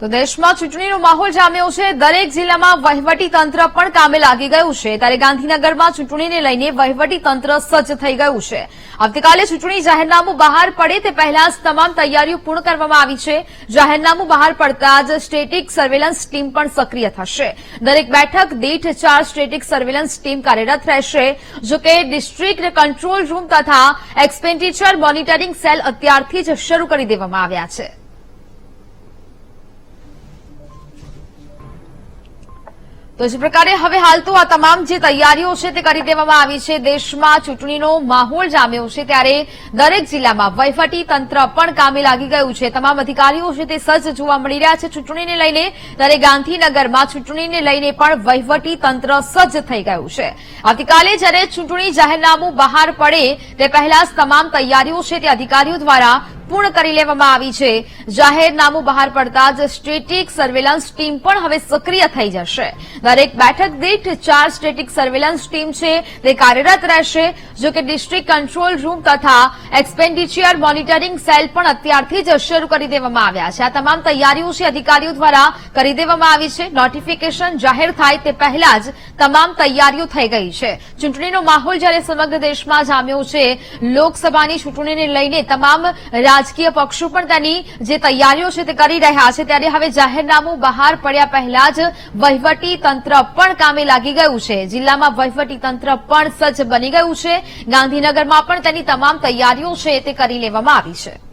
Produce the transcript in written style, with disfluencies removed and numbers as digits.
તો દેશમાં ચૂંટણીનો માહોલ જામ્યો છે। દરેક જિલ્લામાં વહીવટી તંત્ર પણ કામે લાગી ગયું છે। ત્યારે ગાંધીનગરમાં ચૂંટણીને લઈને વહીવટી તંત્ર સજ્જ થઈ ગયું છે। આવતીકાલે ચૂંટણી જાહેરનામું બહાર પડે તે પહેલા જ તમામ તૈયારીઓ પૂર્ણ કરવામાં આવી છે। જાહેરનામું બહાર પડતા જ સ્ટેટિક સર્વેલન્સ ટીમ પણ સક્રિય થશે। દરેક બેઠક દીઠ 4 સ્ટેટિક સર્વેલન્સ ટીમ કાર્યરત રહેશે। જો કે ડિસ્ટ્રિક્ટ કંટ્રોલ રૂમ તથા એક્સપેન્ડિચર મોનિટરિંગ સેલ અત્યારથી જ શરૂ કરી દેવામાં આવ્યા છે। તો જે પ્રકારે હવે હાલ તો આ તમામ જે તૈયારીઓ છે તે કરી દેવામાં આવી છે। દેશમાં ચૂંટણીનો માહોલ જામ્યો છે ત્યારે દરેક જિલ્લામાં વહીવટી તંત્ર પણ કામે લાગી ગયું છે। તમામ અધિકારીઓ છે તે સજ્જ જોવા મળી રહ્યા છે ચૂંટણીને લઈને। ત્યારે ગાંધીનગરમાં ચૂંટણીને લઈને પણ વહીવટી તંત્ર સજ્જ થઈ ગયું છે। આવતીકાલે જ્યારે ચૂંટણી જાહેરનામું બહાર પડે તે પહેલા જ તમામ તૈયારીઓ છે તે અધિકારીઓ દ્વારા પૂર્ણ કરી લેવામાં આવી છે। જાહેરનામું બહાર પડતા જ સ્ટેટિક સર્વેલન્સ ટીમ પણ હવે સક્રિય થઈ જશે। દરેક બેઠક દીઠ 4 સ્ટેટિક સર્વેલન્સ ટીમ છે તે કાર્યરત રહેશે। જો કે ડિસ્ટ્રિક્ટ કંટ્રોલ રૂમ તથા એક્સપેન્ડિચર મોનિટરિંગ સેલ પણ અત્યારથી જ શરૂ કરી દેવામાં આવ્યા છે। આ તમામ તૈયારીઓ છે અધિકારીઓ દ્વારા કરી દેવામાં આવી છે। નોટિફિકેશન જાહેર થાય તે પહેલા જ તમામ તૈયારીઓ થઈ ગઈ છે। ચૂંટણીનો માહોલ જ્યારે સમગ્ર દેશમાં જામ્યો છે, લોકસભાની ચૂંટણીને લઈને તમામ રાજકીય પક્ષો પણ તેની જે તૈયારીઓ છે તે કરી રહ્યા છે। ત્યારે હવે જાહેરનામું બહાર પડ્યા પહેલા જ વહીવટી તંત્ર પણ કામે લાગી ગયું છે। જિલ્લામાં વહીવટી તંત્ર પણ સજ્જ બની ગયું છે। ગાંધીનગરમાં પણ તેની તમામ તૈયારીઓ છે તે કરી લેવામાં આવી છે।